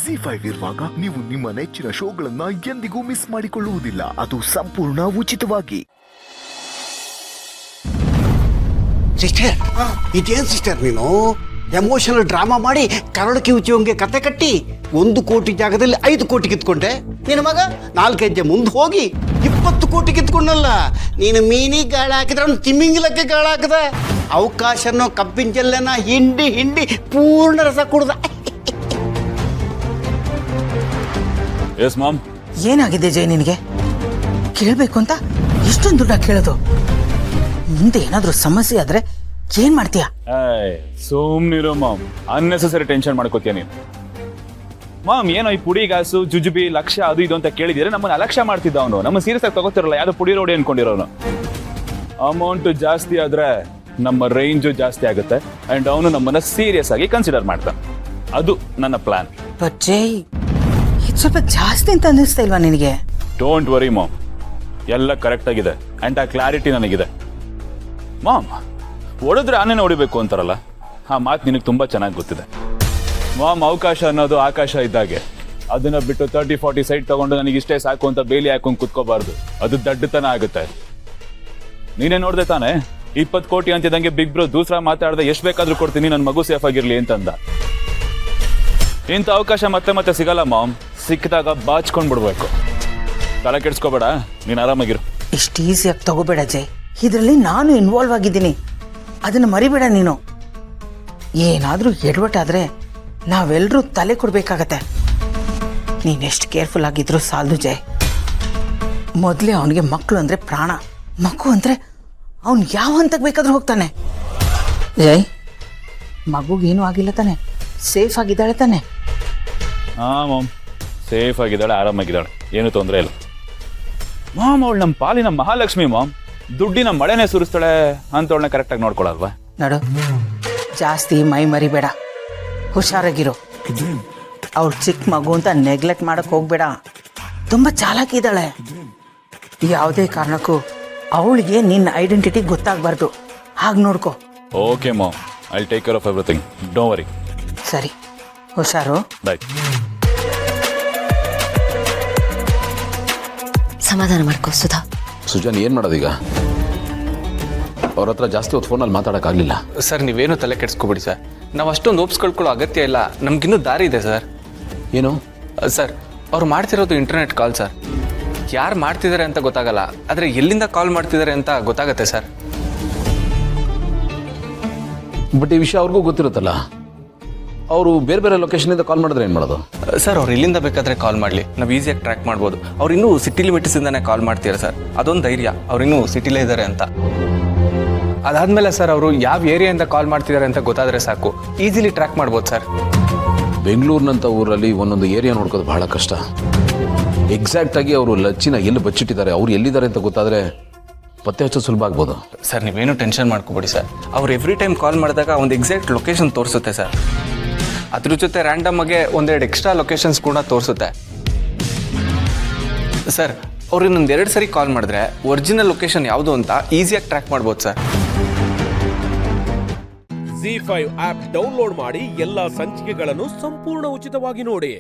ZEE5 ಇರುವಾಗ ನೀವು ನಿಮ್ಮ ನೆಚ್ಚಿನ ಶೋಗಳನ್ನ ಎಂದಿಗೂ ಮಿಸ್ ಮಾಡಿಕೊಳ್ಳುವುದಿಲ್ಲ. ಅದು ಸಂಪೂರ್ಣ ಉಚಿತವಾಗಿ. ಸಿಸ್ಟರ್, ಇದೇನು ಸಿಸ್ಟರ್ ನೀನು ಎಮೋಷನಲ್ ಡ್ರಾಮಾ ಮಾಡಿ ಕರಡು ಕಿವುಚಿಯೋಂಗೆ ಕತೆ ಕಟ್ಟಿ 1 ಕೋಟಿ ಜಾಗದಲ್ಲಿ 5 ಕೋಟಿ ಕಿತ್ಕೊಂಡೆ. ನಿನ್ನ ಮಗ 4 ಹೆಜ್ಜೆ ಮುಂದೆ ಹೋಗಿ 20 ಕೋಟಿ ಕಿತ್ಕೊಂಡಲ್ಲ. ನೀನು ಮೀನಿಗೆ ಗಾಳ ಹಾಕಿದ್ರೆ ಅವ್ನು ತಿಮ್ಮಿಂಗಿಲಕ್ಕೆ ಗಾಳ ಹಾಕದ. ಅವಕಾಶನೋ ಕಬ್ಬಿನ ಜಲ್ಲೆನ ಹಿಂಡಿ ಹಿಂಡಿ ಪೂರ್ಣ ರಸ ಕುಡ್ದ. Yes ma'am. ಏನಾಗಿದೆ ಜೈ ನಿನಗೆ? ಕೇಳಬೇಕು ಅಂತ ಇಷ್ಟೊಂದು ದುಡ್ಡ ಕೇಳೋದು? ಮುಂದೆ ಏನಾದರೂ ಸಮಸ್ಯೆ ಆದ್ರೆ ಏನ್ ಮಾಡ್ತೀಯ? ಸುಮ್ನಿರೋ ಮಾಮ್, ಅನ್ನೆಸೆಸರಿ ಟೆನ್ಷನ್ ಮಾಡ್ಕೋತೀಯ ನೀನು. ಮಾಮ್, ಏನೋ ಈ ಪುಡಿ ಗಾಸು ಜುಜುಬಿ ಲಕ್ಷ್ಯ ಅದು ಇದು ಅಂತ ಕೇಳಿದಿದ್ರೆ ನಮ್ಮನ್ನ ಅಲಕ್ಷ್ಯ ಮಾಡ್ತಿದ್ದ ಅವನು. ನಮ್ಮ ಸೀರಿಯಸ್ ಆಗಿ ತಗೋತಿರಲ್ಲ, ಯಾವ್ದು ಪುಡಿ ರೋಡಿ ಅನ್ಕೊಂಡಿರೋನು. ಅಮೌಂಟ್ ಜಾಸ್ತಿ ಆದ್ರೆ ನಮ್ಮ ರೇಂಜು ಜಾಸ್ತಿ ಆಗುತ್ತೆ ಅಂಡ್ ಅವನು ನಮ್ಮನ್ನ ಸೀರಿಯಸ್ ಆಗಿ ಕನ್ಸಿಡರ್ ಮಾಡ್ತಾನೆ. ಅದು ನನ್ನ ಪ್ಲಾನ್. ಬಟ್ ಜೈ, ಇದು ಸ್ವಲ್ಪ ಜಾಸ್ತಿ ಅಂತ ಅನ್ನಿಸ್ತಾ ಇಲ್ವಾ ನಿನಗೆ? ಡೋಂಟ್ ವರಿ ಮಾಮ್, ಎಲ್ಲ ಕರೆಕ್ಟ್ ಆಗಿದೆ ಅಂಡ್ ಆ ಕ್ಲಾರಿಟಿ ನನಗಿದೆ. ಮಾಮ್, ಹೊಡೆದ್ರೆ ಆನೆನ ಹೊಡಿಬೇಕು ಅಂತಾರಲ್ಲ, ಆ ಮಾತು ನಿನಗೆ ತುಂಬಾ ಚೆನ್ನಾಗಿ ಗೊತ್ತಿದೆ. ಮಾಮ್, ಅವಕಾಶ ಅನ್ನೋದು ಆಕಾಶ ಇದ್ದಾಗೆ. ಅದನ್ನ ಬಿಟ್ಟು 30-40 ಸೈಟ್ ತಗೊಂಡು ನನಗೆ ಇಷ್ಟೇ ಸಾಕು ಅಂತ ಬೇಲಿ ಹಾಕೊಂಡು ಕುತ್ಕೋಬಾರ್ದು. ಅದು ದಡ್ಡತನ ಆಗುತ್ತೆ. ನೀನೇ ನೋಡ್ದೆ ತಾನೆ, 20 ಕೋಟಿ ಅಂತಿದಂಗೆ ಬಿಗ್ ಬ್ರೋ ದೂಸರಾ ಮಾತಾಡ್ದೆ ಎಷ್ಟು ಬೇಕಾದ್ರೂ ಕೊಡ್ತೀನಿ, ನನ್ನ ಮಗು ಸೇಫ್ ಆಗಿರ್ಲಿ ಅಂತಂದ. ಇಂಥ ಅವಕಾಶ ಮತ್ತೆ ಮತ್ತೆ ಸಿಗಲ್ಲ ಮಾಮ್. ಸಿಕ್ಕಿದಾಗ ಬಾಚ್ಕೊಂಡ್ ಬಿಡ್ಬೇಕು. ತಲೆ ಕೆಡ್ಸ್ಕೋಬೇಡ, ನೀನು ಆರಾಮಾಗಿರು. ಇಷ್ಟು ಈಸಿಯಾಗಿ ತಗೋಬೇಡ ಜೈ. ಇದರಲ್ಲಿ ನಾನು ಇನ್ವಾಲ್ವ್ ಆಗಿದ್ದೀನಿ, ಅದನ್ನು ಮರಿಬೇಡ ನೀನು. ಏನಾದರೂ ಎಡವಟ್ಟಾದ್ರೆ ನಾವೆಲ್ಲರೂ ತಲೆ ಕೊಡ್ಬೇಕಾಗತ್ತೆ. ನೀನೆಷ್ಟು ಕೇರ್ಫುಲ್ ಆಗಿದ್ರು ಸಾಲದು ಜೈ. ಮೊದಲೇ ಅವನಿಗೆ ಮಕ್ಕಳು ಅಂದರೆ ಪ್ರಾಣ. ಮಗು ಅಂದರೆ ಅವನು ಯಾವ ಹಂತಕ್ಕೆ ಬೇಕಾದ್ರೂ ಹೋಗ್ತಾನೆ. ಜೈ, ಮಗುಗೇನು ಆಗಿಲ್ಲ ತಾನೆ? ಸೇಫ್ ಆಗಿದ್ದಾಳೆ ತಾನೆ? ಹಾಂ ಮಾಮ್, ಸೇಫ್ ಆಗಿದ್ದಾಳೆ, ಆರಾಮಾಗಿದ್ದಾಳೆ, ಏನು ತೊಂದರೆ ಇಲ್ಲ. ಮಾಮ್, ಅವಳು ನಮ್ಮ ಪಾಲಿನ ಮಹಾಲಕ್ಷ್ಮಿ ಮಾಮ್. ದುಡ್ಡಿನ ಮಳೆನೇ ಸುರಿಸ್ತಾಳೆ ಅಂತವಳನ್ನ ಕರೆಕ್ಟಾಗಿ ನೋಡ್ಕೊಳಲ್ವಾ? ನೋಡು, ಜಾಸ್ತಿ ಮೈ ಮರಿಬೇಡ, ಹುಷಾರಾಗಿರು. ಅವಳು ಚಿಕ್ಕ ಮಗು ಅಂತ ನೆಗ್ಲೆಕ್ಟ್ ಮಾಡಕ್ಕೆ ಹೋಗ್ಬೇಡ. ತುಂಬ ಚಾಲಾಕಿದ್ದಾಳೆ. ಯಾವುದೇ ಕಾರಣಕ್ಕೂ ಅವಳಿಗೆ ನಿನ್ನ ಐಡೆಂಟಿಟಿ ಗೊತ್ತಾಗಬಾರ್ದು. ಹಾಗೆ ನೋಡ್ಕೊ. Okay ma'am, I take care of everything, don't worry. ಸರಿ, ಹುಷಾರು. ಬಾಯ್. ಸಮಾಧಾನ ಮಾಡ್ಕೋ ಸುಧಾ. ಸುಜಾನ್, ಏನು ಮಾಡೋದೀಗ? ಅವ್ರ ಹತ್ರ ಜಾಸ್ತಿ ಹೊತ್ತು ಫೋನಲ್ಲಿ ಮಾತಾಡೋಕ್ಕಾಗಲಿಲ್ಲ. ಸರ್, ನೀವೇನು ತಲೆ ಕೆಡಿಸ್ಕೊಬಿಡಿ ಸರ್. ನಾವು ಅಷ್ಟೊಂದು ಓಪ್ಸ್ ಕಳ್ಕೊಳ್ಳೋ ಅಗತ್ಯ ಇಲ್ಲ. ನಮಗಿನ್ನೂ ದಾರಿ ಇದೆ ಸರ್. ಏನು ಸರ್, ಅವ್ರು ಮಾಡ್ತಿರೋದು ಇಂಟರ್ನೆಟ್ ಕಾಲ್ ಸರ್. ಯಾರು ಮಾಡ್ತಿದ್ದಾರೆ ಅಂತ ಗೊತ್ತಾಗಲ್ಲ, ಆದರೆ ಎಲ್ಲಿಂದ ಕಾಲ್ ಮಾಡ್ತಿದ್ದಾರೆ ಅಂತ ಗೊತ್ತಾಗತ್ತೆ ಸರ್. ಬಟ್ ಈ ವಿಷಯ ಅವ್ರಿಗೂ ಗೊತ್ತಿರುತ್ತಲ್ಲ. ಅವರು ಬೇರೆ ಬೇರೆ ಲೊಕೇಶನಿಂದ ಕಾಲ್ ಮಾಡಿದ್ರೆ ಏನು ಮಾಡೋದು? ಸರ್, ಅವ್ರು ಎಲ್ಲಿಂದ ಬೇಕಾದರೆ ಕಾಲ್ ಮಾಡಲಿ, ನಾವು ಈಸಿಯಾಗಿ ಟ್ರ್ಯಾಕ್ ಮಾಡ್ಬೋದು. ಅವ್ರು ಇನ್ನೂ ಸಿಟಿ ಲಿಮಿಟ್ಸಿಂದನೇ ಕಾಲ್ ಮಾಡ್ತೀರಾ ಸರ್. ಅದೊಂದು ಧೈರ್ಯ, ಅವ್ರು ಇನ್ನೂ ಸಿಟಿಲೇ ಇದ್ದಾರೆ ಅಂತ. ಅದಾದಮೇಲೆ ಸರ್, ಅವರು ಯಾವ ಏರಿಯಾಯಿಂದ ಕಾಲ್ ಮಾಡ್ತಿದ್ದಾರೆ ಅಂತ ಗೊತ್ತಾದರೆ ಸಾಕು, ಈಸಿಲಿ ಟ್ರ್ಯಾಕ್ ಮಾಡ್ಬೋದು ಸರ್. ಬೆಂಗಳೂರಿನಂಥ ಊರಲ್ಲಿ ಒಂದೊಂದು ಏರಿಯಾ ನೋಡ್ಕೋದು ಬಹಳ ಕಷ್ಟ. ಎಕ್ಸಾಕ್ಟಾಗಿ ಅವರು ಲಚ್ಚಿನ ಎಲ್ಲಿ ಬಚ್ಚಿಟ್ಟಿದ್ದಾರೆ, ಅವ್ರು ಎಲ್ಲಿದ್ದಾರೆ ಅಂತ ಗೊತ್ತಾದರೆ ಪತ್ತೆ ಹಚ್ಚೋದು ಸುಲಭ ಆಗ್ಬೋದು. ಸರ್, ನೀವೇನು ಟೆನ್ಷನ್ ಮಾಡ್ಕೊಬೇಡಿ ಸರ್. ಅವ್ರು ಎವ್ರಿ ಟೈಮ್ ಕಾಲ್ ಮಾಡಿದಾಗ ಒಂದು ಎಕ್ಸಾಕ್ಟ್ ಲೊಕೇಶನ್ ತೋರಿಸುತ್ತೆ ಸರ್. ಅದ್ರ ಜೊತೆ ರ್ಯಾಂಡಮ್ ಆಗಿ ಒಂದೆರಡು ಎಕ್ಸ್ಟ್ರಾ ಲೊಕೇಶನ್ಸ್ ಕೂಡ ತೋರಿಸುತ್ತೆ ಸರ್. ಅವ್ರು ಇನ್ನೊಂದು 2 ಸರಿ ಕಾಲ್ ಮಾಡಿದ್ರೆ ಒರಿಜಿನಲ್ ಲೊಕೇಶನ್ ಯಾವುದು ಅಂತ ಈಸಿಯಾಗಿ ಟ್ರ್ಯಾಕ್ ಮಾಡ್ಬೋದು ಸರ್. ZEE5 ಆಪ್ ಡೌನ್ಲೋಡ್ ಮಾಡಿ ಎಲ್ಲಾ ಸಂಚಿಕೆಗಳನ್ನು ಸಂಪೂರ್ಣ ಉಚಿತವಾಗಿ ನೋಡಿ.